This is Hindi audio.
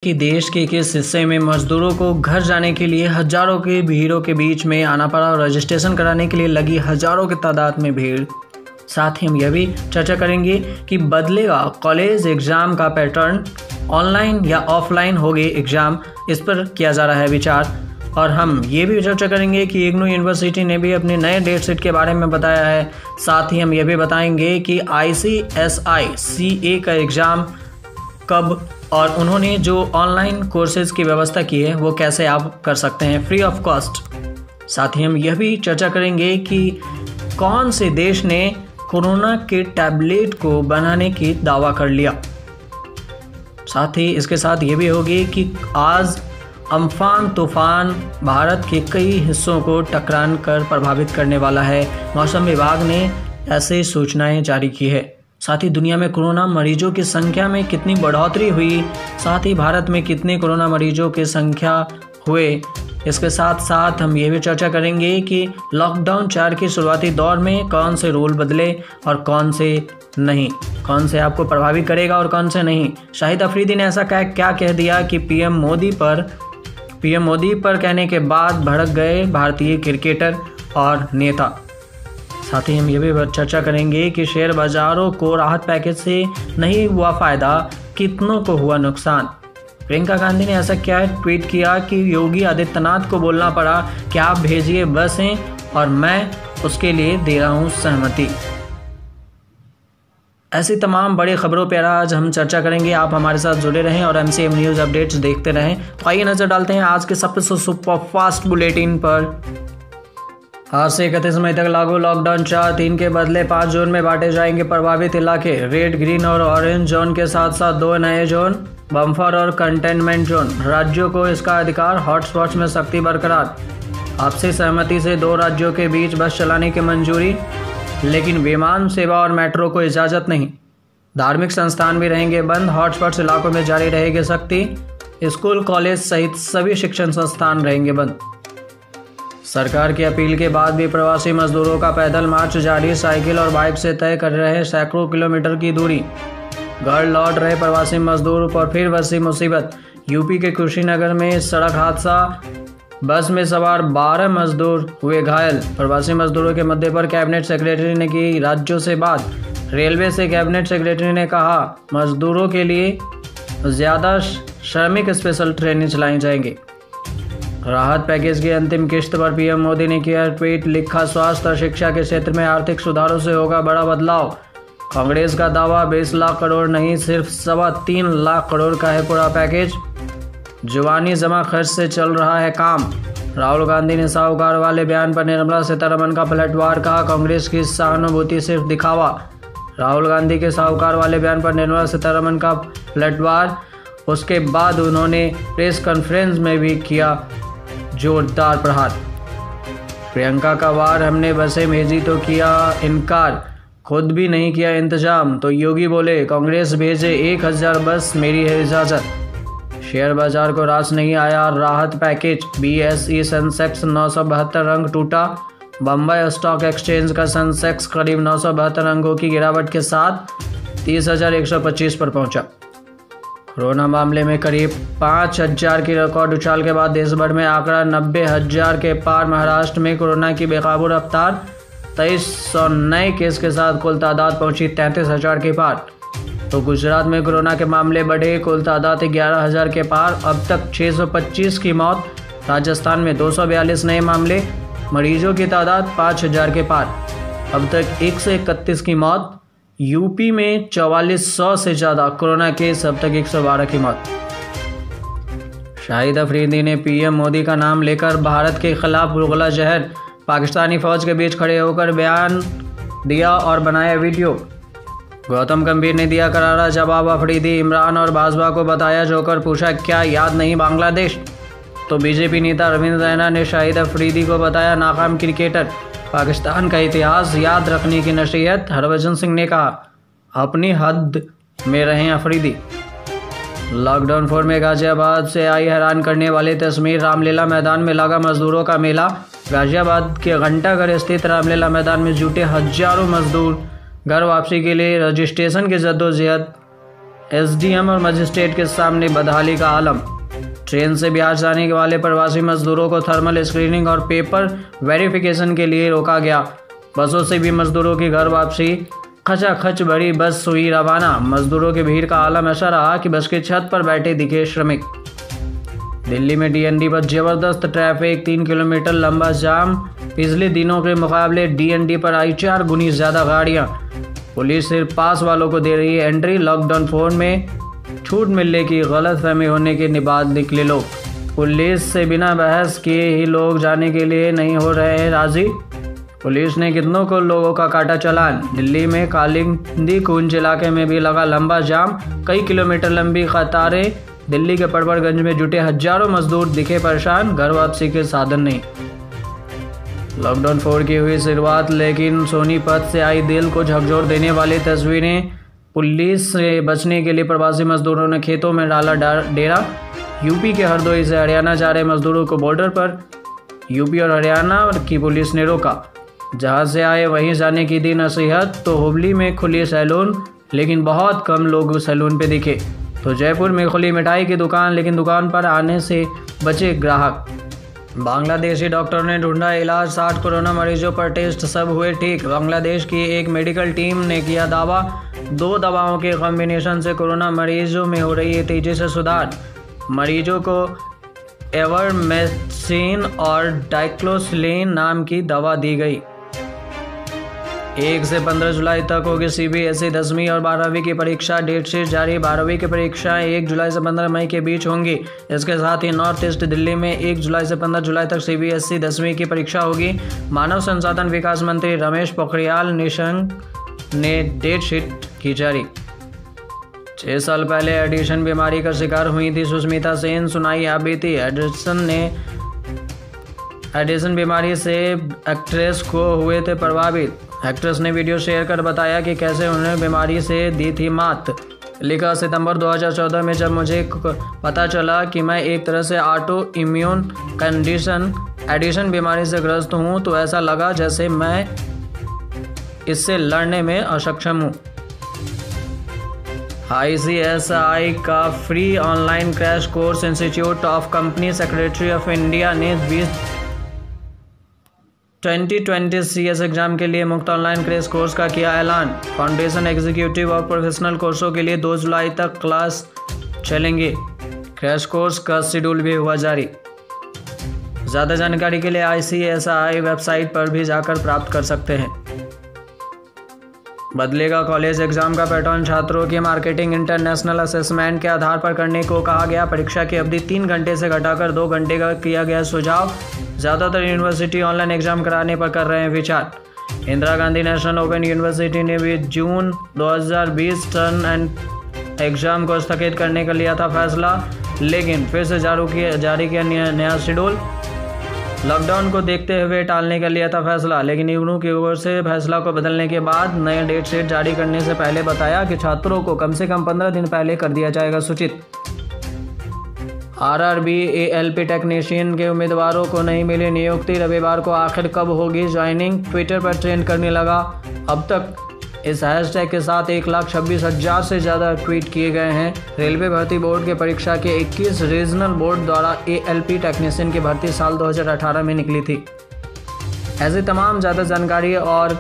कि देश के किस हिस्से में मजदूरों को घर जाने के लिए हजारों की भीड़ों के बीच में आना पड़ा और रजिस्ट्रेशन कराने के लिए लगी हजारों की तादाद में भीड़। साथ ही हम यह भी चर्चा करेंगे कि बदलेगा कॉलेज एग्ज़ाम का पैटर्न, ऑनलाइन या ऑफलाइन होगी एग्ज़ाम, इस पर किया जा रहा है विचार। और हम ये भी चर्चा करेंगे कि इग्नू यूनिवर्सिटी ने भी अपने नए डेट शीट के बारे में बताया है। साथ ही हम ये भी बताएंगे कि ICSI CA का एग्ज़ाम कब और उन्होंने जो ऑनलाइन कोर्सेज़ की व्यवस्था की है वो कैसे आप कर सकते हैं फ्री ऑफ कॉस्ट। साथ ही हम यह भी चर्चा करेंगे कि कौन से देश ने कोरोना के टैबलेट को बनाने की दावा कर लिया। साथ ही इसके साथ ये भी होगी कि आज अम्फान तूफान भारत के कई हिस्सों को टकरान कर प्रभावित करने वाला है। मौसम विभाग ने ऐसे सूचनाएं जारी की है। साथ ही दुनिया में कोरोना मरीजों की संख्या में कितनी बढ़ोतरी हुई, साथ ही भारत में कितने कोरोना मरीजों की संख्या हुए। इसके साथ साथ हम ये भी चर्चा करेंगे कि लॉकडाउन 4 के शुरुआती दौर में कौन से रूल बदले और कौन से नहीं, कौन से आपको प्रभावित करेगा और कौन से नहीं। शाहिद अफरीदी ने ऐसा क्या कह दिया कि पीएम मोदी पर कहने के बाद भड़क गए भारतीय क्रिकेटर और नेता। साथ ही हम ये भी चर्चा करेंगे कि शेयर बाजारों को राहत पैकेज से नहीं हुआ फ़ायदा, कितनों को हुआ नुकसान। प्रियंका गांधी ने ऐसा क्या ट्वीट किया कि योगी आदित्यनाथ को बोलना पड़ा कि आप भेजिए बसें और मैं उसके लिए दे रहा हूँ सहमति। ऐसी तमाम बड़ी खबरों पर आज हम चर्चा करेंगे। आप हमारे साथ जुड़े रहें और MCM न्यूज़ अपडेट्स देखते रहें। तो आइए नज़र डालते हैं आज के सबसे सुपर फास्ट बुलेटिन पर। आज से 31 मई तक लागू लॉकडाउन 4-3 के बदले 5 जोन में बांटे जाएंगे प्रभावित इलाके। रेड, ग्रीन और ऑरेंज जोन के साथ साथ 2 नए जोन, बम्फर और कंटेनमेंट जोन। राज्यों को इसका अधिकार, हॉटस्पॉट्स में सख्ती बरकरार। आपसी सहमति से 2 राज्यों के बीच बस चलाने की मंजूरी, लेकिन विमान सेवा और मेट्रो को इजाज़त नहीं। धार्मिक संस्थान भी रहेंगे बंद, हॉटस्पॉट्स इलाकों में जारी रहेगी सख्ती। स्कूल, कॉलेज सहित सभी शिक्षण संस्थान रहेंगे बंद। सरकार की अपील के बाद भी प्रवासी मजदूरों का पैदल मार्च जारी। साइकिल और बाइक से तय कर रहे सैकड़ों किलोमीटर की दूरी। घर लौट रहे प्रवासी मजदूर पर फिर बरसी मुसीबत। यूपी के कुशीनगर में सड़क हादसा, बस में सवार 12 मजदूर हुए घायल। प्रवासी मजदूरों के मुद्दे पर कैबिनेट सेक्रेटरी ने की राज्यों से बात। रेलवे से कैबिनेट सेक्रेटरी ने कहा मजदूरों के लिए ज़्यादा श्रमिक स्पेशल ट्रेनें चलाई जाएंगी। राहत पैकेज की अंतिम किश्त पर पीएम मोदी ने किया ट्वीट, लिखा स्वास्थ्य और शिक्षा के क्षेत्र में आर्थिक सुधारों से होगा बड़ा बदलाव। कांग्रेस का दावा 20 लाख करोड़ नहीं, सिर्फ 3.25 लाख करोड़ का है पूरा पैकेज। जुबानी जमा खर्च से चल रहा है काम। राहुल गांधी ने साहूकार वाले बयान पर निर्मला सीतारमण का पलटवार, कहा कांग्रेस की सहानुभूति सिर्फ दिखावा। राहुल गांधी के साहूकार वाले बयान पर निर्मला सीतारमण का पलटवार। उसके बाद उन्होंने प्रेस कॉन्फ्रेंस में भी किया जोरदार प्रहार। प्रियंका का वार, हमने बसें भेजी तो किया इनकार, खुद भी नहीं किया इंतजाम। तो योगी बोले कांग्रेस भेजे 1000 बस, मेरी है इजाज़त। शेयर बाजार को रास नहीं आया राहत पैकेज। BSE सेंसेक्स 972 अंक टूटा। बम्बई स्टॉक एक्सचेंज का सेंसेक्स करीब 972 अंकों की गिरावट के साथ 30,125 पर पहुंचा। कोरोना मामले में करीब 5,000 की रिकॉर्ड उछाल के बाद देश भर में आंकड़ा 90,000 के पार। महाराष्ट्र में कोरोना की बेकाबू रफ्तार, 2300 नए केस के साथ कुल तादाद पहुंची 33,000 के पार। तो गुजरात में कोरोना के मामले बढ़े, कुल तादाद 11,000 के पार। अब तक 625 की मौत। राजस्थान में 242 नए मामले, मरीजों की तादाद 5,000 के पार। अब तक 131 की मौत। यूपी में 4400 से ज़्यादा कोरोना केस, अब तक 112 की मौत। शाहिद अफरीदी ने पीएम मोदी का नाम लेकर भारत के खिलाफ उगला जहर। पाकिस्तानी फौज के बीच खड़े होकर बयान दिया और बनाया वीडियो। गौतम गंभीर ने दिया करारा जवाब। अफरीदी, इमरान और बाजवा को बताया जोकर, पूछा क्या याद नहीं बांग्लादेश। तो बीजेपी नेता रविंद्र रैना ने शाहिद अफरीदी को बताया नाकाम क्रिकेटर। पाकिस्तान का इतिहास याद रखने की नसीहत। हरभजन सिंह ने कहा अपनी हद में रहें अफरीदी। लॉकडाउन 4 में गाजियाबाद से आई हैरान करने वाली तस्वीर। रामलीला मैदान में लगा मजदूरों का मेला। गाजियाबाद के घंटाघर स्थित रामलीला मैदान में जुटे हजारों मजदूर घर वापसी के लिए रजिस्ट्रेशन की जद्दोजहद एसडीएम और मजिस्ट्रेट के सामने बदहाली का आलम। ट्रेन से बिहार जाने वाले प्रवासी मजदूरों को थर्मल स्क्रीनिंग और पेपर वेरिफिकेशन के लिए रोका गया। बसों से भी मजदूरों की घर वापसी। खचाखच बड़ी बस हुई रवाना। मजदूरों की भीड़ का आलम ऐसा रहा कि बस की छत पर बैठे दिखे श्रमिक। दिल्ली में डीएनडी पर जबरदस्त ट्रैफिक, 3 किलोमीटर लंबा जाम। पिछले दिनों के मुकाबले डीएनडी पर आई 4 गुनी ज़्यादा गाड़ियाँ। पुलिस सिर्फ पास वालों को दे रही है एंट्री। लॉकडाउन 4 में छूट मिलने की गलतफहमी होने के बाद निकले लोग। पुलिस से बिना बहस किए ही लोग जाने के लिए नहीं हो रहे हैं राजी। पुलिस ने कितनों को लोगों का काटा चालान। दिल्ली में कालिंदी कुंज इलाके में भी लगा लंबा जाम, कई किलोमीटर लंबी कतारें। दिल्ली के पड़पड़गंज में जुटे हजारों मजदूर दिखे परेशान, घर वापसी के साधन नहीं। लॉकडाउन 4 की हुई शुरुआत, लेकिन सोनीपत से आई दिल को झकझोर देने वाली तस्वीरें। पुलिस से बचने के लिए प्रवासी मजदूरों ने खेतों में डाला डेरा। यूपी के हरदोई से हरियाणा जा रहे मजदूरों को बॉर्डर पर यूपी और हरियाणा की पुलिस ने रोका। जहां से आए वहीं जाने की दी नसीहत। तो हुबली में खुली सैलून, लेकिन बहुत कम लोग सैलून पे दिखे। तो जयपुर में खुली मिठाई की दुकान, लेकिन दुकान पर आने से बचे ग्राहक। बांग्लादेशी डॉक्टर ने ढूंढा इलाज, 60 कोरोना मरीजों पर टेस्ट, सब हुए ठीक। बांग्लादेश की एक मेडिकल टीम ने किया दावा, 2 दवाओं के कॉम्बिनेशन से कोरोना मरीजों में हो रही है तेजी से सुधार। मरीजों को एवरमेक्सिन और डाइक्लोसिलिन नाम की दवा दी गई। 1 से 15 जुलाई तक होगी सीबीएसई 10वीं और 12वीं की परीक्षा। डेट शीट जारी। 12वीं की परीक्षाएं 1 जुलाई से 15 मई के बीच होंगी। इसके साथ ही नॉर्थ ईस्ट दिल्ली में 1 जुलाई से 15 जुलाई तक सीबीएसई 10वीं की परीक्षा होगी। मानव संसाधन विकास मंत्री रमेश पोखरियाल निशंक ने डेट शीट की जारी। 6 साल पहले एडिशन बीमारी का शिकार हुई थी सुष्मिता सेन, सुनाई आपबीती। एडिशन बीमारी से एक्ट्रेस को हुए थे प्रभावित। एक्ट्रेस ने वीडियो शेयर कर बताया कि कैसे उन्हें बीमारी से दी थी मात। लिखा, सितंबर 2014 में जब मुझे पता चला कि मैं एक तरह से ऑटो इम्यून कंडीशन एडिशन बीमारी से ग्रस्त हूँ, तो ऐसा लगा जैसे मैं इससे लड़ने में अक्षम हूँ। ICSI का free online crash course institute of company secretary of India ने 2020 CS एग्जाम के लिए मुफ्त ऑनलाइन क्रैश कोर्स का किया ऐलान। फाउंडेशन, एग्जीक्यूटिव और प्रोफेशनल कोर्सों के लिए 2 जुलाई तक क्लास चलेंगे। क्रैश कोर्स का शेड्यूल भी हुआ जारी। ज़्यादा जानकारी के लिए ICSI वेबसाइट पर भी जाकर प्राप्त कर सकते हैं। बदलेगा कॉलेज एग्जाम का पैटर्न, छात्रों की मार्केटिंग इंटरनेशनल असेसमेंट के आधार पर करने को कहा गया। परीक्षा की अवधि 3 घंटे से घटाकर 2 घंटे का किया गया सुझाव। ज़्यादातर यूनिवर्सिटी ऑनलाइन एग्जाम कराने पर कर रहे हैं विचार। Indira Gandhi national open university ने भी जून 2020 टर्म एंड एग्जाम को स्थगित करने का लिया था फैसला, लेकिन फिर से जारी किया नया शेड्यूल। लॉकडाउन को देखते हुए टालने का लिया था फैसला, लेकिन इग्नू की ओर से फैसला को बदलने के बाद नए डेट शीट जारी करने से पहले बताया कि छात्रों को कम से कम 15 दिन पहले कर दिया जाएगा सूचित। RRB ALP टेक्नीशियन के उम्मीदवारों को नहीं मिली नियुक्ति। रविवार को आखिर कब होगी ज्वाइनिंग, ट्विटर पर ट्रेंड करने लगा। अब तक इस हैशटैग के साथ 1,26,000 से ज़्यादा ट्वीट किए गए हैं। रेलवे भर्ती बोर्ड के परीक्षा के 21 रीजनल बोर्ड द्वारा ALP टेक्नीशियन की भर्ती साल 2018 में निकली थी। ऐसी तमाम ज़्यादा जानकारी और